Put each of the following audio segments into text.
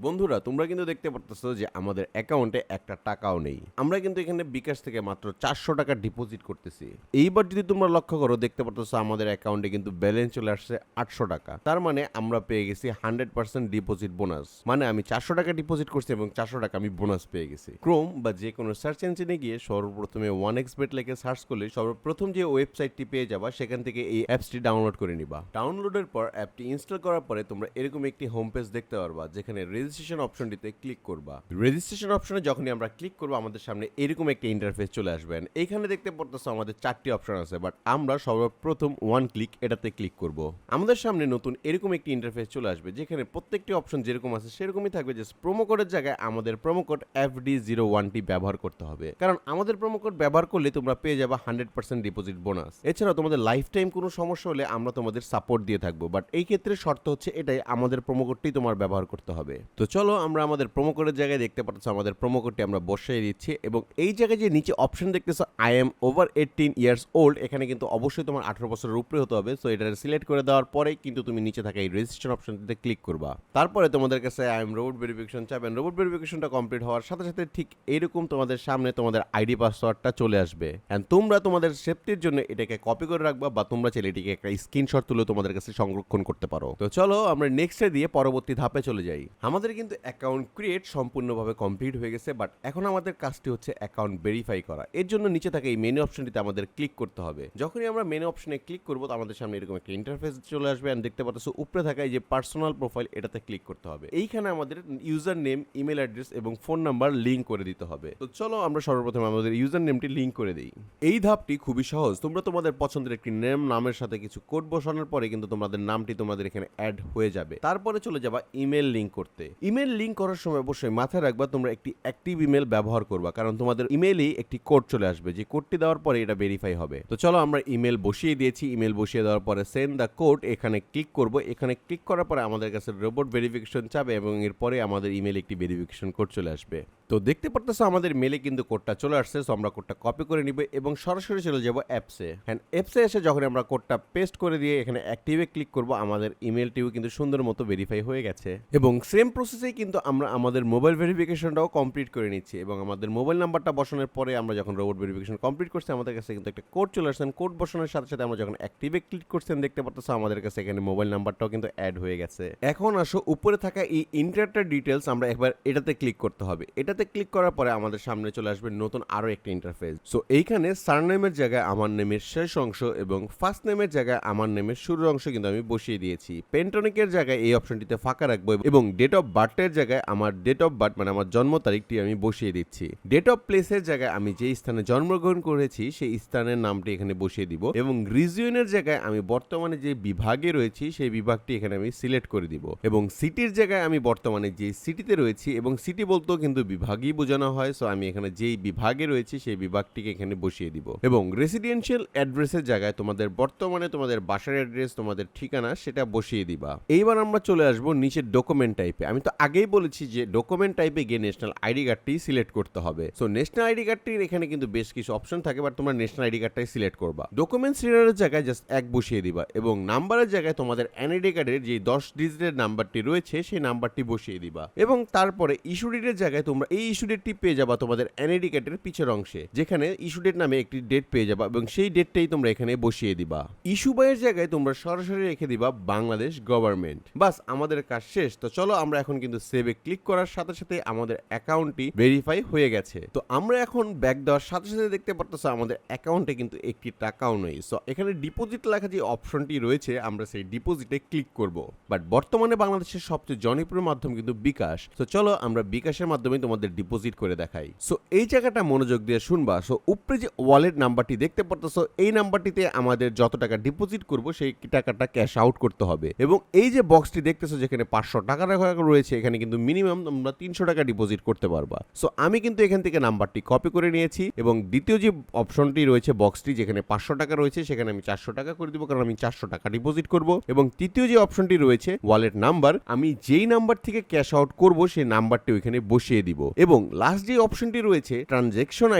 বন্ধুরা তোমরা কিন্তু দেখতে পারতেছো যে আমাদের অ্যাকাউন্টে একটা টাকাও নেই। আমরা কিন্তু এখানে বিকাশ থেকে মাত্র 400 টাকা ডিপোজিট করতেছি। এইবার যদি তোমরা লক্ষ্য করো দেখতে পারতেছো আমাদের অ্যাকাউন্টে কিন্তু ব্যালেন্স চলে আসছে 800 টাকা। তার মানে আমরা পেয়ে গেছি 100% ডিপোজিট বোনাস। মানে আমি 400 টাকা ডিপোজিট করছি এবং 400 টাকা আমি বোনাস পেয়ে গেছি। ক্রোম বা যে কোনো সার্চ ইঞ্জিনে গিয়ে সর্বপ্রথমে 1xbet লিখে সার্চ করলে সর্বপ্রথম যে ওয়েবসাইটটি পেয়ে যাবা সেখান থেকে এই অ্যাপসটি ডাউনলোড করে নিবা। ডাউনলোডের পর অ্যাপটি ইনস্টল করার পরে তোমরা এরকম একটি হোম পেজ দেখতে পারবা যেখানে রেজিস্ট্রেশন অপশনটিতে ক্লিক করবা। রেজিস্ট্রেশন অপশনে যখনই আমরা ক্লিক করবো আমাদের সামনে এরকম একটা ইন্টারফেস চলে আসবেন। এইখানে দেখতে পড়তেছো আমাদের 4টি অপশন আছে, বাট আমরা সর্বপ্রথম ওয়ান ক্লিক এটাতে ক্লিক করব। আমাদের সামনে নতুন এরকম একটি ইন্টারফেস চলে আসবে যেখানে প্রত্যেকটি অপশন যেরকম আছে সেরকমই থাকবে, যে প্রোমো কোডের জায়গায় আমাদের প্রোমো কোড FD01টি ব্যবহার করতে হবে, কারণ আমাদের প্রোমো কোড ব্যবহার করলে তোমরা পেয়ে যাবে 100% ডিপোজিট বোনাস। এছাড়াও তোমাদের লাইফ টাইম কোনো সমস্যা হলে আমরা তোমাদের সাপোর্ট দিয়ে থাকবো, বাট এই ক্ষেত্রে শর্ত হচ্ছে এটাই, আমাদের প্রোমো কোডটি তোমার ব্যবহার করতে হবে। তো চলো আমরা আমাদের প্রোমো কোডের জায়গায় দেখতে পাচ্ছ আমাদের প্রোমো কোডটি আমরা বসিয়ে দিচ্ছি, এবং এই জায়গায় যে নিচে অপশন দেখতেছো I am over 18 years old, এখানে কিন্তু অবশ্যই তোমার 18 বছরের উপরে হতে হবে। সো এটা সিলেক্ট করে দেওয়ার পরেই কিন্তু তুমি নিচে থাকা এই রেজিস্ট্রেশন অপশনটিতে ক্লিক করবা। তারপরে তোমাদের কাছে আই এম রোবট ভেরিফিকেশন চাবেন। রোবট ভেরিফিকেশনটা কমপ্লিট হওয়ার সাথে সাথে ঠিক এরকম তোমাদের সামনে তোমাদের আইডি পাসওয়ার্ডটা চলে আসবে, এন্ড তোমরা তোমাদের সেফটির জন্য এটাকে কপি করে রাখবা, বা তোমরা চাইলে এটিকে একটা স্ক্রিনশট তুলে তোমাদের কাছে সংরক্ষণ করতে পারো। তো চলো আমরা নেক্সটে দিয়ে পরবর্তী ধাপে চলে যাই। আমাদের কিন্তু অ্যাকাউন্ট ক্রিয়েট সম্পূর্ণভাবে কমপ্লিট হয়ে গেছে, বাট এখন আমাদের কাজটি হচ্ছে অ্যাকাউন্ট ভেরিফাই করা। এর জন্য নিচে থাকা এই মেনু অপশনটিতে আমাদের ক্লিক করতে হবে। যখনই আমরা মেনু অপশনে ক্লিক করবো তো আমাদের সামনে এরকম একটা ইন্টারফেস চলে আসবে, এন্ড দেখতে পাচ্ছ উপরে থাকা এই যে পার্সোনাল প্রোফাইল এটাতে ক্লিক করতে হবে। এইখানে আমাদের ইউজার নেম, ইমেল অ্যাড্রেস এবং ফোন নাম্বার লিংক করে দিতে হবে। তো চলো আমরা সর্বপ্রথম আমাদের ইউজার নেমটি লিংক করে দিই। এই ধাপটি খুবই সহজ। তোমরা তোমাদের পছন্দের একটি নামের সাথে কিছু কোড বসানোর পরে কিন্তু তোমাদের নামটি তোমাদের এখানে অ্যাড হয়ে যাবে। তারপরে চলে যাবা ইমেল লিংক করতে। ইমেল লিংক করার সময় অবশ্যই মাথায় রাখবা তোমরা একটি অ্যাক্টিভ ইমেল ব্যবহার করবা, কারণ তোমাদের ইমেইলেই একটি কোড চলে আসবে, যে কোডটি দেওয়ার পরে এটা ভেরিফাই হবে। তো চলো আমরা ইমেল বসিয়ে দিয়েছি। ইমেল বসিয়ে দেওয়ার পরে সেন্ড দ্য কোড এখানে ক্লিক করব। এখানে ক্লিক করার পরে আমাদের কাছে রোবট ভেরিফিকেশন চাবে এবং এরপরে আমাদের ইমেল একটি ভেরিফিকেশন কোড চলে আসবে। তো দেখতে পারতেছো আমাদের মেলে কিন্তু কোডটা চলে আসছে। সো আমরা কোডটা কপি করে নিব এবং সরাসরি চলে যাব অ্যাপসে। হ্যাঁ, অ্যাপসে এসে যখন আমরা কোডটা পেস্ট করে দিয়ে এখানে অ্যাক্টিভে ক্লিক করব, আমাদের ইমেলটিও কিন্তু সুন্দর মতো ভেরিফাই হয়ে গেছে। এবং সেম প্রসেসেই কিন্তু আমরা আমাদের মোবাইল ভেরিফিকেশনটাও কমপ্লিট করে নিচ্ছি, এবং আমাদের মোবাইল নাম্বারটা বসানোর পরে আমরা যখন রোবট ভেরিফিকেশন কমপ্লিট করছি আমাদের কাছে কিন্তু একটা কোড চলে আসছে। কোড বসানোর সাথে সাথে আমরা যখন অ্যাক্টিভে ক্লিক করছেন দেখতে পাচ্ছ আমাদের কাছে এখানে মোবাইল নাম্বারটাও কিন্তু অ্যাড হয়ে গেছে। এখন আসো উপরে থাকা এই ইন্টারটার ডিটেলস আমরা একবার এটাতে ক্লিক করতে হবে। এটাতে ক্লিক করার পরে আমাদের সামনে চলে আসবে নতুন আরো একটা ইন্টারফেস। সো এইখানে সারনেমের জায়গায় আমার নেমের শেষ অংশ এবং ফার্স্ট নেমের জায়গায় আমার নেমের শুরুর অংশ কিন্তু আমি বসিয়ে দিয়েছি। পেন্টনিকের জায়গায় এই অপশনটিতে ফাঁকা রাখবো এবং ডেট অফ বার্থের জায়গায় আমার ডেট অফ বার্থ মানে আমার জন্ম তারিখটি আমি বসিয়ে দিচ্ছি। ডেট অফ প্লেসের জায়গায় আমি যে স্থানে জন্মগ্রহণ করেছি সেই স্থানের নামটি এখানে বসিয়ে দিব, এবং রিজিয়নের জায়গায় আমি বর্তমানে যে বিভাগে রয়েছি সেই বিভাগটি এখানে আমি সিলেক্ট করে দিব, এবং সিটির জায়গায় আমি বর্তমানে যে সিটিতে রয়েছি, এবং সিটি বলতেও কিন্তু বিভাগই বোঝানো হয়। সো আমি এখানে যেই বিভাগে রয়েছি সেই বিভাগটিকে এখানে বসিয়ে দিব, এবং রেসিডেন্সিয়াল অ্যাড্রেসের জায়গায় তোমাদের বর্তমানে তোমাদের বাসার অ্যাড্রেস, তোমাদের ঠিকানা সেটা বসিয়ে দিবা। এইবার আমরা চলে আসবো নিচের ডকুমেন্ট টাইপে। আমি তো আগেই বলেছি যে ডকুমেন্ট টাইপে গিয়ে ন্যাশনাল আইডি কার্ডটি সিলেক্ট করতে হবে। সো ন্যাশনাল আইডি কার্ডটির এখানে কিন্তু বেশ কিছু অপশন থাকে, বাট তোমরা ন্যাশনাল আইডি কার্ডটাই সিলেক্ট করবা। ডকুমেন্ট সিরিয়ালের জায়গায় জাস্ট 1 বসিয়ে দিবা, এবং নাম্বারের জায়গায় তোমাদের এনআইডি কার্ডের যে 10 ডিজিটের নাম্বারটি রয়েছে সেই নাম্বারটি বসিয়ে দিবা, এবং তারপরে ইস্যু ডেটের জায়গায় তোমরা এই ইস্যু ডেটটি পেয়ে যাবা তোমাদের এনআইডি কার্ডের পিছের অংশে, যেখানে ইস্যু ডেট নামে একটি ডেট পেয়ে যাবা, এবং সেই ডেটটাই তোমরা এখানে বসিয়ে দিবা। ইস্যু বাইয়ের জায়গায় তোমরা সরাসরি রেখে দিবা বাংলাদেশ গভর্নমেন্ট। বাস আমাদের কাজ শেষ। তো চলো আমরা এখন কিন্তু সেভে ক্লিক করার সাথে সাথে আমাদের অ্যাকাউন্টটি ভেরিফাই হয়ে গেছে। তো আমরা এখন ব্যাক দেওয়ার সাথে সাথে দেখতে পারতেছো আমাদের অ্যাকাউন্টে কিন্তু একটি টাকাও নেই। সো এখানে ডিপোজিট লেখা যে অপশনটি রয়েছে আমরা সেই ডিপোজিটে ক্লিক করব, বাট বর্তমানে বাংলাদেশের সবচেয়ে জনপ্রিয় মাধ্যম কিন্তু বিকাশ। তো চলো আমরা বিকাশের মাধ্যমে তোমাদের ডিপোজিট করে দেখাই। সো এই জায়গাটা মনোযোগ দিয়ে শুনবা। সো উপরে যে ওয়ালেট নাম্বারটি দেখতে পারতেছো এই নাম্বারটিতে আমাদের যত টাকা ডিপোজিট করব সেই টাকাটা ক্যাশ আউট করতে হবে, এবং এই যে বক্সটি দেখতেছো যেখানে 500 টাকা রাখা রয়েছে এখানে কিন্তু মিনিমাম তোমরা 300 টাকা ডিপোজিট করতে পারবা। সো আমি কিন্তু এখান থেকে নাম্বারটি কপি করে নিয়েছি, এবং দ্বিতীয় যে অপশনটি রয়েছে বক্সটি যেখানে 500 টাকা রয়েছে সেখানে আমি 400 টাকা করে দিব, কারণ আমি 400 টাকা ডিপোজিট করব। এবং তৃতীয় যে অপশনটি রয়েছে ওয়ালেট নাম্বার, আমি যেই নাম্বার থেকে ক্যাশ আউট করব সেই নাম্বারটি ওইখানে বসিয়ে দিব। এবং লাস্ট যে অপশনটি রয়েছে ট্রানজ্যাকশন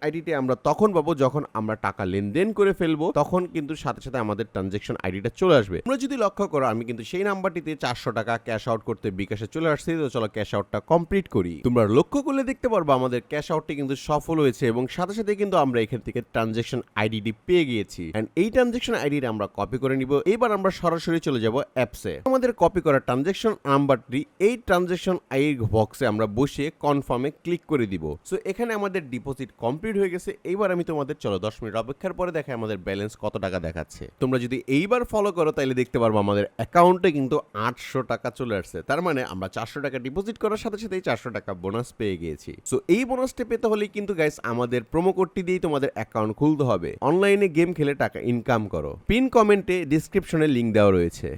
আইডিতে আমরা তখন পাবো যখন আমরা টাকা লেনদেন করে ফেলবো, তখন কিন্তু সাথে সাথে আমাদের ট্রানজ্যাকশন আইডিটা চলে আসবে। তোমরা যদি লক্ষ্য করো আমি কিন্তু সেই নাম্বারটিতে 400 টাকা ক্যাশ আউট করতে বিকাশে চলে আসছি। তো চলো ক্যাশ আউটটা কমপ্লিট করি। তোমরা লক্ষ্য করলে দেখতে পারবো আমাদের ক্যাশ আউটটি কিন্তু সফল হয়েছে এবং সাথে সাথে কিন্তু আমরা এখান থেকে ট্রানজ্যাকশন আইডিটি পেয়ে গিয়েছি। এন্ড এই ট্রানজ্যাকশন আইডিটা আমরা কপি করে নিব। এবার আমরা সরাসরি চলে যাব অ্যাপসে। আমাদের কপি করা ট্রানজ্যাকশন নাম্বারটি এই ট্রানজ্যাকশন আইডি বক্সে আমরা বসিয়ে কনফার্মে ক্লিক করে দিব। সো এখানে আমাদের ডিপোজিট কমপ্লিট হয়ে গেছে। এইবার আমি তোমাদের চলো 10 মিনিট অপেক্ষার পরে দেখাই আমাদের ব্যালেন্স কত টাকা দেখাচ্ছে। তোমরা যদি এইবার ফলো করো তাহলে দেখতে পারবো আমাদের অ্যাকাউন্টে কিন্তু 800 টাকা চলে আসছে। তার মানে আমরা 400 টাকা ডিপোজিট করার সাথে সাথেই 400 টাকা বোনাস পেয়ে গিয়েছি। সো এই বোনাসটা পেতে হলে কিন্তু গাইস আমাদের প্রোমো কোডটি দিয়েই তোমাদের অ্যাকাউন্ট খুলতে হবে। অনলাইনে গেম খেলে টাকা ইনকাম করো। পিন কমেন্টে ডেসক্রিপশনে লিংক দেওয়া রয়েছে।